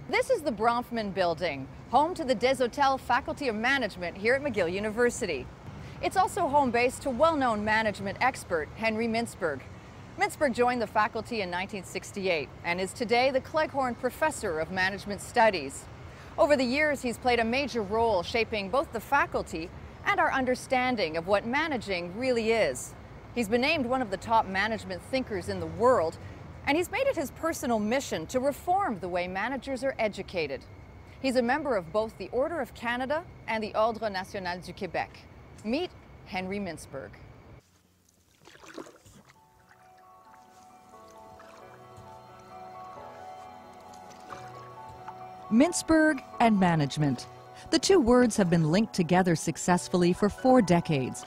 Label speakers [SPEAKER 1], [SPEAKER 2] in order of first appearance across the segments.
[SPEAKER 1] This is the Bronfman Building, home to the Des Hotels Faculty of Management here at McGill University. It's also home base to well-known management expert Henry Mintzberg. Mintzberg joined the faculty in 1968 and is today the Cleghorn Professor of Management Studies. Over the years, he's played a major role shaping both the faculty and our understanding of what managing really is. He's been named one of the top management thinkers in the world, and he's made it his personal mission to reform the way managers are educated. He's a member of both the Order of Canada and the Ordre National du Québec. Meet Henry Mintzberg. Mintzberg and management. The two words have been linked together successfully for 4 decades.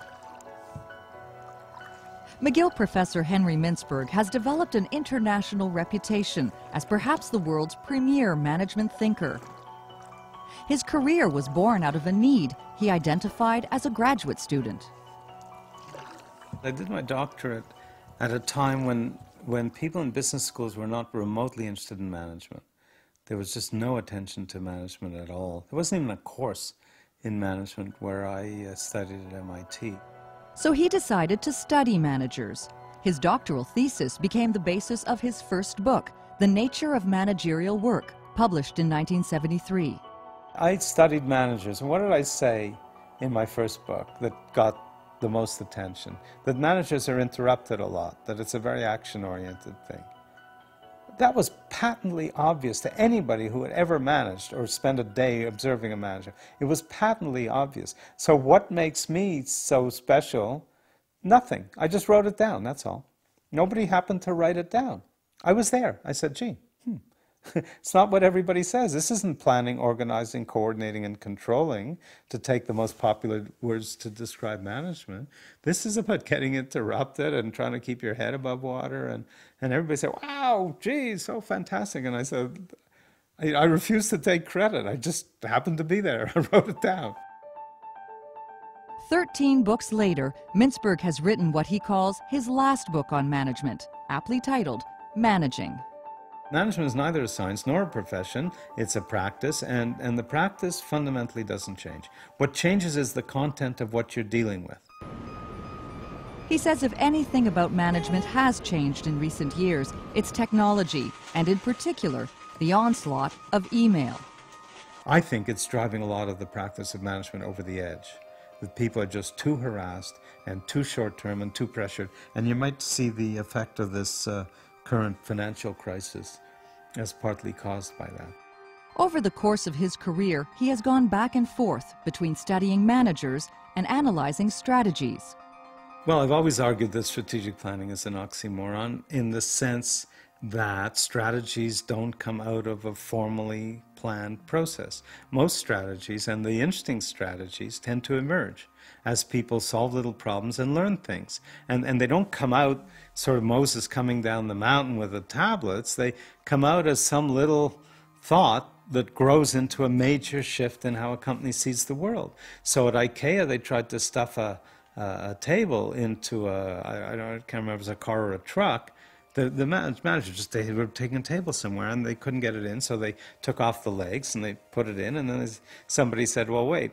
[SPEAKER 1] McGill professor Henry Mintzberg has developed an international reputation as perhaps the world's premier management thinker. His career was born out of a need he identified as a graduate student.
[SPEAKER 2] I did my doctorate at a time when people in business schools were not remotely interested in management. There was just no attention to management at all. There wasn't even a course in management where I studied at MIT.
[SPEAKER 1] So he decided to study managers. His doctoral thesis became the basis of his first book, The Nature of Managerial Work, published in 1973.
[SPEAKER 2] I studied managers, and what did I say in my first book that got the most attention? That managers are interrupted a lot, that it's a very action-oriented thing. That was patently obvious to anybody who had ever managed or spent a day observing a manager. It was patently obvious. So what makes me so special? Nothing. I just wrote it down, that's all. Nobody happened to write it down. I was there. I said, gee, it's not what everybody says. This isn't planning, organizing, coordinating, and controlling, to take the most popular words to describe management. This is about getting interrupted and trying to keep your head above water. And everybody said, wow, geez, so fantastic. And I said, I refuse to take credit. I just happened to be there. I wrote it down.
[SPEAKER 1] 13 books later, Mintzberg has written what he calls his last book on management, aptly titled Managing.
[SPEAKER 2] Management is neither a science nor a profession. It's a practice, and the practice fundamentally doesn't change. What changes is the content of what you're dealing with.
[SPEAKER 1] He says if anything about management has changed in recent years, it's technology, and in particular, the onslaught of email.
[SPEAKER 2] I think it's driving a lot of the practice of management over the edge. That people are just too harassed and too short-term and too pressured, and you might see the effect of this current financial crisis as partly caused by that.
[SPEAKER 1] Over the course of his career, he has gone back and forth between studying managers and analyzing strategies.
[SPEAKER 2] Well, I've always argued that strategic planning is an oxymoron in the sense that strategies don't come out of a formally planned process. Most strategies, and the interesting strategies, tend to emerge as people solve little problems and learn things. And they don't come out sort of Moses coming down the mountain with the tablets. They come out as some little thought that grows into a major shift in how a company sees the world. So at IKEA, they tried to stuff a table into I can't remember if it was a car or a truck. The manager just, they were taking a table somewhere and they couldn't get it in, so they took off the legs and they put it in, and then somebody said, well, wait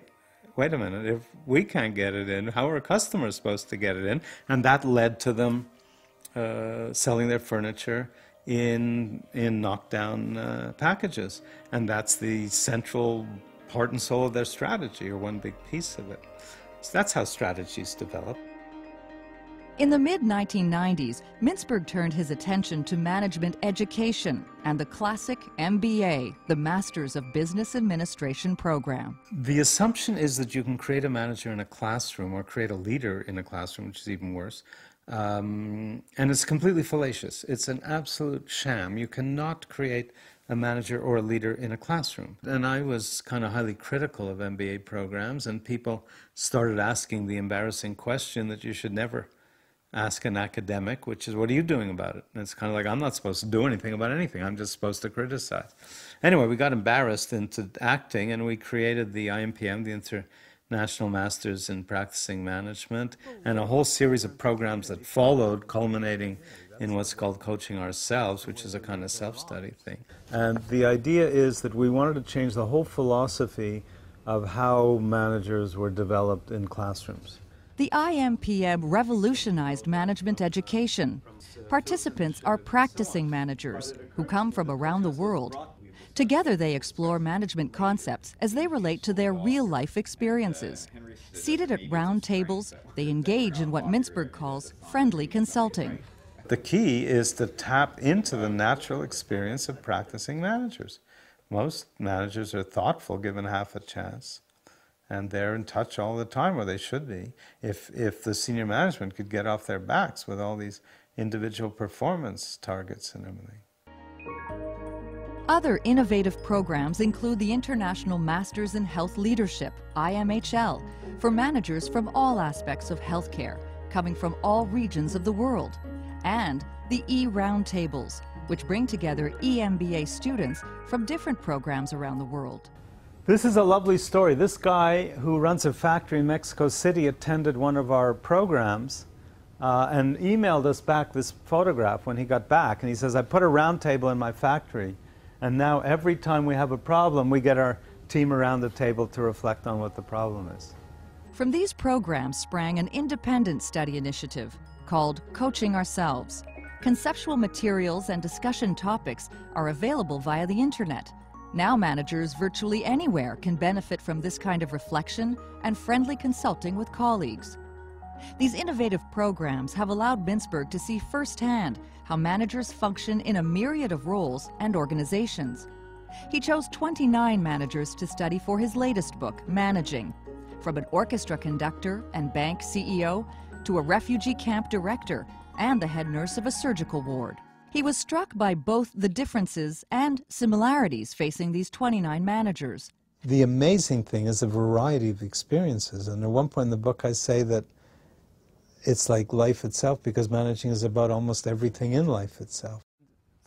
[SPEAKER 2] a minute, if we can't get it in, how are customers supposed to get it in? And that led to them selling their furniture in knockdown packages. And that's the central heart and soul of their strategy, or one big piece of it. So that's how strategies develop.
[SPEAKER 1] In the mid-1990s, Mintzberg turned his attention to management education and the classic MBA, the Masters of Business Administration program.
[SPEAKER 2] The assumption is that you can create a manager in a classroom or create a leader in a classroom, which is even worse. And it's completely fallacious. It's an absolute sham. You cannot create a manager or a leader in a classroom. And I was kind of highly critical of MBA programs, and people started asking the embarrassing question that you should never ask an academic, which is, what are you doing about it? And it's kind of like, I'm not supposed to do anything about anything. I'm just supposed to criticize. Anyway, we got embarrassed into acting, and we created the IMPM, the International Masters in Practicing Management, and a whole series of programs that followed, culminating in what's called coaching ourselves, which is a kind of self-study thing. And the idea is that we wanted to change the whole philosophy of how managers were developed in classrooms.
[SPEAKER 1] The IMPM revolutionized management education. Participants are practicing managers who come from around the world. Together they explore management concepts as they relate to their real-life experiences. Seated at round tables, they engage in what Mintzberg calls friendly consulting.
[SPEAKER 2] The key is to tap into the natural experience of practicing managers. Most managers are thoughtful given half a chance, and they're in touch all the time, or they should be. If the senior management could get off their backs with all these individual performance targets and everything.
[SPEAKER 1] Other innovative programs include the International Masters in Health Leadership, IMHL, for managers from all aspects of healthcare, coming from all regions of the world, and the E-Roundtables, which bring together EMBA students from different programs around the world.
[SPEAKER 2] This is a lovely story. This guy who runs a factory in Mexico City attended one of our programs and emailed us back this photograph when he got back. And he says, I put a round table in my factory, and now every time we have a problem, we get our team around the table to reflect on what the problem is.
[SPEAKER 1] From these programs sprang an independent study initiative called Coaching Ourselves. Conceptual materials and discussion topics are available via the internet. Now managers virtually anywhere can benefit from this kind of reflection and friendly consulting with colleagues. These innovative programs have allowed Mintzberg to see firsthand how managers function in a myriad of roles and organizations. He chose 29 managers to study for his latest book, Managing, from an orchestra conductor and bank CEO to a refugee camp director and the head nurse of a surgical ward. He was struck by both the differences and similarities facing these 29 managers.
[SPEAKER 2] The amazing thing is the variety of experiences, and at one point in the book I say that it's like life itself, because managing is about almost everything in life itself.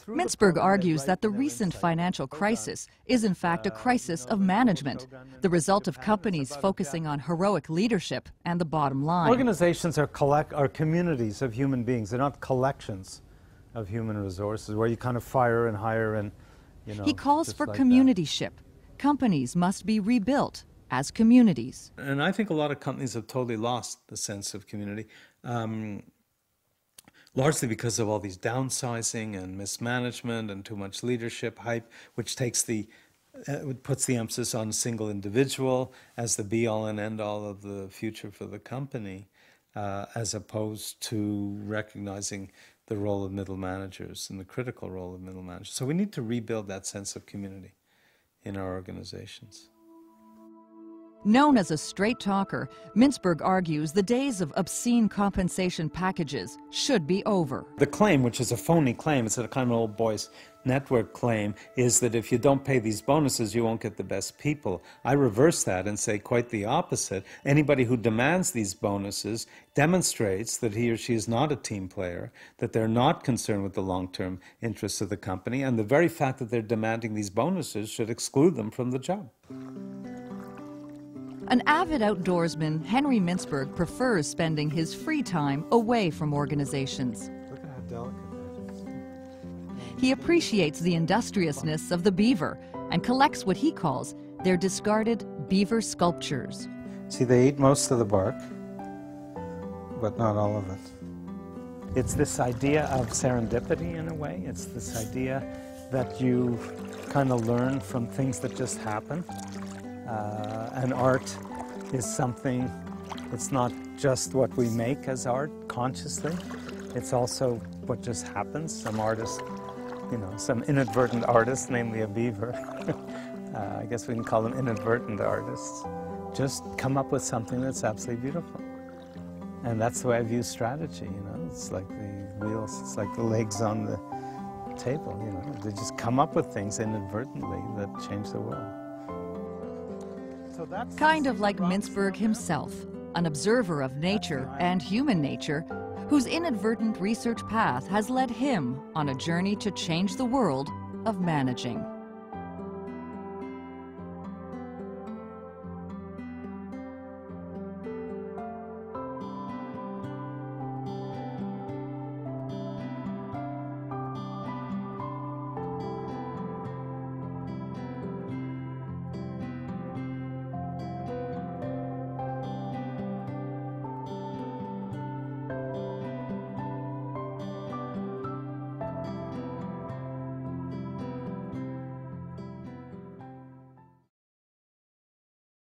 [SPEAKER 1] Mintzberg argues that the recent financial crisis is in fact a crisis of management, the result of companies focusing on heroic leadership and the bottom line.
[SPEAKER 2] Organizations are communities of human beings. They're not collections of human resources where you kind of fire and hire and, you know.
[SPEAKER 1] He calls for
[SPEAKER 2] like
[SPEAKER 1] communityship. Companies must be rebuilt as communities.
[SPEAKER 2] And I think a lot of companies have totally lost the sense of community. Largely because of all these downsizing and mismanagement and too much leadership hype, which takes puts the emphasis on a single individual as the be-all and end-all of the future for the company, as opposed to recognizing the role of middle managers and the critical role of middle managers. So we need to rebuild that sense of community in our organizations.
[SPEAKER 1] Known as a straight talker, Mintzberg argues the days of obscene compensation packages should be over.
[SPEAKER 2] The claim, which is a phony claim, it's a kind of an old boys network claim, is that if you don't pay these bonuses, you won't get the best people. I reverse that and say quite the opposite. Anybody who demands these bonuses demonstrates that he or she is not a team player, that they're not concerned with the long-term interests of the company, and the very fact that they're demanding these bonuses should exclude them from the job.
[SPEAKER 1] An avid outdoorsman, Henry Mintzberg prefers spending his free time away from organizations.
[SPEAKER 2] Look at how delicate that is.
[SPEAKER 1] He appreciates the industriousness of the beaver and collects what he calls their discarded beaver sculptures.
[SPEAKER 2] See, they eat most of the bark, but not all of it. It's this idea of serendipity in a way. It's this idea that you kind of learn from things that just happen. And art is something, it's not just what we make as art consciously, it's also what just happens. Some artist, you know, some inadvertent artist, namely a beaver, I guess we can call them inadvertent artists, just come up with something that's absolutely beautiful. And that's the way I view strategy, you know, it's like the wheels, it's like the legs on the table, you know, they just come up with things inadvertently that change the world.
[SPEAKER 1] Kind of like Mintzberg himself, an observer of nature and human nature, whose inadvertent research path has led him on a journey to change the world of managing.